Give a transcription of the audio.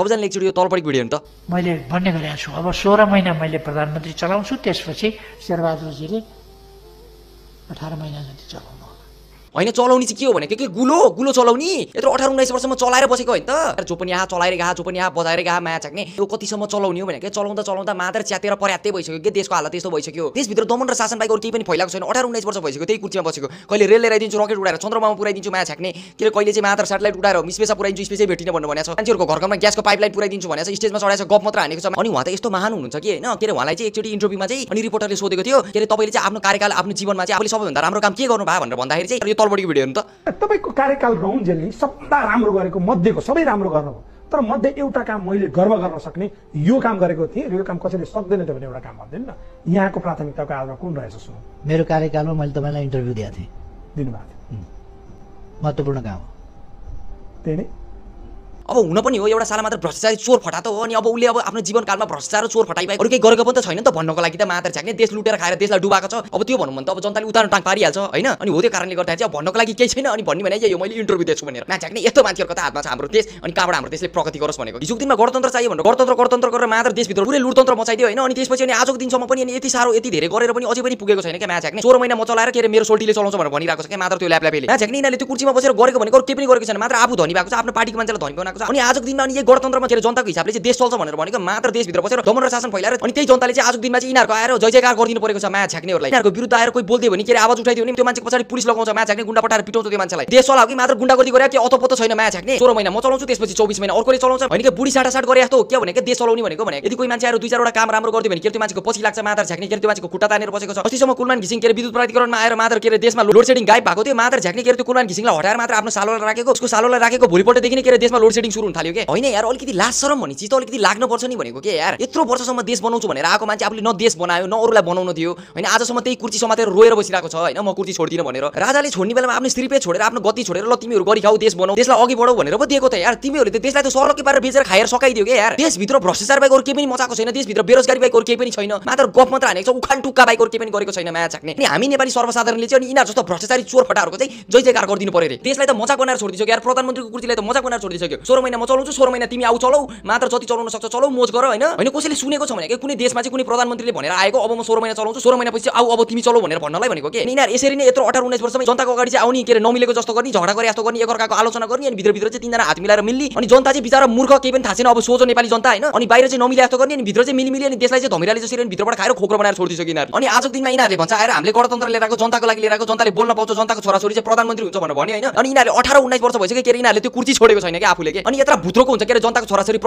सबैजनाले एकचोटि यो तलपट्टि भिडियो नि त मैले भन्ने गरेको छु। अब 16 महिना मैले प्रधानमन्त्री चलाउँछु, त्यसपछि शेरबहादुरजीले 18 महिना जति चलाउनु। होइन चलाउने चाहिँ के हो भने के गुलो चलाउने यत्रो 18-19 वर्षमा चलाएर बसेको होइन त। जो पनि यहाँ चलाएर गएको जो पनि यहाँ बजाएर गएको माया छाक्ने यो कतिसम्म चलाउने हो भने के चलाउँदा मात्र च्यातेर पर्याप्तै भइसक्यो के देशको हालत त्यस्तो भइसक्यो। देशभित्र दमन र शासन बाहेक अरू केही पनि फैलाएको छैन। 18-19 वर्ष भइसक्यो त्यही कुर्सीमा बसेको। कहिले रेल ल्याइदिन्छु रकेट उडाएर चन्द्रमामा पुऱ्याइदिन्छु माया छाक्ने के कहिले चाहिँ मात्र स्याटेलाइट उडाएर स्पेसमा पुऱ्याइदिन्छु स्पेसै भेटिन भन्नु भनेको छ। मान्छेहरूको घरमा ग्यासको पाइपलाइन पुऱ्याइदिन्छु भनेको छ। स्टेजमा चढाएको गफ मात्र हानेको छ। अनि उहाँ त यस्तो महान हुनुहुन्छ कि हैन के रे उहाँलाई चाहिँ एकचोटि इन्टरभ्यूमा चाहिँ अनि रिपोर्टरले सोधेको थियो के रे तपाईले चाहिँ आफ्नो कार्यकाल आफ्नो जीवनमा चाहिँ आफूले सबैभन्दा राम्रो काम के गर्नु भयो भनेर भन्दाखेरि चाहिँ यो तलपट्टिको भिडियो हेर्नु त। तपाईको कार्यकाल रहुन्जेलले सबभन्दा राम्रो गरेको मध्येको सबै राम्रो गर्नुभयो, तर मध्ये एउटा काम मैले गर्व गर्न सक्ने यो काम गरेको थिएँ र यो काम कसैले सक्दैन त भने एउटा काम भन्दैन न। यहाँको प्राथमिकताको आधारमा कुन रहेछ सुन्नु। मेरो कार्यकालमा मैले तपाईलाई इन्टरभ्यू दिएको थिएँ। दिनुभएको थियो। महत्त्वपूर्ण काम हो त्यही नै। अब हुन पनि हो एउटा साला मात्र भ्रष्टाचारी चोर फटा त हो। अनि अब उसले अब आफ्नो जीवनकालमा भ्रष्टाचार चोर फटाइ बाहेक अरू केही गरेको पनि त छैन नि त भन्नको लागि त मात्र छ्याक्ने देश लुटेर खाएर देशलाई डुबाएको छ। अब त्यो भन्नु भने त अब जनताले उतार्न टाङ पारिहाल्छ हैन। अनि हो त्यो कारणले गर्दा चाहिँ अब भन्नको लागि केही छैन। अनि भन्ने भने यो मैले इन्टरभ्यू दिएको छु भनेर छ्याक्ने यस्तो मान्छेहरूको त हातमा छ हाम्रो देश। अनि कहाँबाट हाम्रो देशले प्रगति गरोस् भनेको। हिजोको दिनमा गणतन्त्र चाहियो भनेर गणतन्त्र गरेर मात्र देशभित्र पुरै लुटतन्त्र मचाइदियो हैन। अनि त्यसपछि अनि आजको दिनसम्म पनि अनि यति सारो यति धेरै गरेर पनि अझै पनि पुगेको छैन क्या माया छ्याक्ने। 16 महिना म चलाएर के रे मेरो सोल्टीले चलाउँछ भनेर भनिरहेको छ क्या मात्र त्यो ल्यापल्यापले माया छ्याक्ने। यिनीहरूले त्यो कुर्सीमा बसेर गरेको भनेको केही पनि गरेको छैन। मात्र आफू धनी भएको छ आफ्नो पार्टीको मान्छेलाई धनी बनाएको छ। अनि आजको दिनमा अनि गणतन्त्रमा के जनताको हिसाबले चाहिँ देश चल्छ भनेर भनेको मात्र देशभित्र बसेर दमन र शासन फैलाएर अनि त्यही जनताले चाहिँ आजको दिनमा चाहिँ यिनीहरूको आएर जय जयकार गरिदिनु परेको छ माया छ्याक्नेहरूलाई। यिनीहरूको विरुद्ध आएर कोही बोल्दै भने के आवाज उठाइदियो भने त्यो मान्छेको पछाडि पुलिस लगाउँछ माया छ्याक्ने गुण्डा पठाएर पिटाउँछ त्यो मान्छेलाई। देश चलाउ कि मात्र गुण्डागर्दी गरे के अतपत्तो छैन माया छ्याक्ने। 16 महिना म चलाउँछु त्यसपछि 24 महिना अर्कोले चलाउँछ भने के बुढी साटासाट गरे जस्तो के भनेको देश चलाउने भनेको भने यदि कोही मान्छे आएर 2-4 वटा काम राम्रो गरिदियो भने के त्यो मान्छेको पछि लाग्छ मात्र छ्याक्ने के त्यो मान्छेको खुट्टा तानेर बसेको छ। अस्तिसम्म कुलमान घिसिङ के विद्युत प्राधिकरणमा आएर मात्र के देशमा लोड सेडिङ गायब भएको थियो मात्र छ्याक्ने के त्यो कुलमान घिसिङलाई हटाएर मात्र आफ्नो सालोलाई राखेको उसको सालोलाई राखेको भोलिपल्टदेखि नै के देशमा लोड सेडिङ सुरु हुन थाल्यो के हैन यार। अलिकति लाज शरम भन्ने चिज त अलिकति लाग्नु पर्छ नि भनेको के यार। यत्रो वर्षसम्म देश बनाउँछु भनेर आएको मान्छे आफूले न देश बनायो न अरूलाई बनाउन दियो हैन। आजसम्म त्यही कुर्सी समातेर रोएर बसिरहेको छ हैन म कुर्सी छोड्दिन भनेर। राजाले छोड्ने बेलामा आफ्नो स्त्री पे छोडेर आफ्नो गति छोडेर ल तिमीहरू गरी खाऊ देश बनाऊ देशलाई अघि बढाऊ भनेर पो दिएको त यार। तिमीहरूले त देशलाई त सर्लकै पारेर बेचेर खाएर सकाइदियो के यार। देशभित्र भ्रष्टाचार बाहेक अरू केही पनि मचाएको छैन। देशभित्र बेरोजगारी बाहेक अरू केही पनि छैन। मात्र गफ मात्र हानेको छ उखान टुक्का बाहेक अरू केही पनि गरेको छैन माया छाक्ने। अनि हामी नेपाली सर्वसाधारणले चाहिँ अनि यिनीहरू जस्तो भ्रष्टाचारी चोर फटाहरूको चाहिँ जय जयकार गरिदिनु पर्यो रे। देशलाई त मजाक बनाएर छोडिदिसक्यो यार। प्रधानमन्त्रीको कुर्सीलाई त मजाक बनाएर छोडिदिसक्यो। 16 महिना म चलाउँछु 16 महिना तिमी आऊ चलाऊ मात्र जति चलाउन सक्छ चलाऊ मोज गर हैन। हैन कसैले सुनेको छ भने के कुनै देशमा चाहिँ कुनै प्रधानमन्त्रीले भनेर आएको अब म 16 महिना चलाउँछु 16 महिनापछि आऊ अब तिमी चलाऊ भनेर भन्नलाई भनेको के। यिनीहरू यसरी नै यत्रो 18-19 वर्षमै जनताको अगाडि चाहिँ आउने के रे नमिलेको जस्तो गर्ने झगडा गरे जस्तो गर्ने एकअर्काको आलोचना गर्ने अनि भित्र चाहिँ तीनजना हात मिलाएर मिल्ने अनि जनता चाहिँ बिचारा मूर्ख केही पनि थाहा छैन अब सोझो नेपाली जनता हैन। अनि बाहिर चाहिँ नमिले जस्तो गर्ने अनि भित्र चाहिँ मिली अनि देशलाई चाहिँ धमिराले जसरी अनि भित्रबाट खाएर खोक्रो बनाएर छोडिदिसक्यो यिनीहरू। अनि आजको दिनमा यिनीहरूले भन्छ आएर हामीले गणतन्त्र लिएर आएको जनताको लागि लिएर आएको जनताले बोल्न पाउँछ जनताको छोराछोरी चाहिँ प्रधानमन्त्री हुन्छ भनेर भन्यो हैन। अनि यिनीहरूले 18-19 वर्ष भइसक्यो के रे यिनीहरूले त्यो कुर्सी छोडेको छैन के आफूले के। अनि यत्रो भुत्रोको हुन्छ के रे जनताको छोराछोरी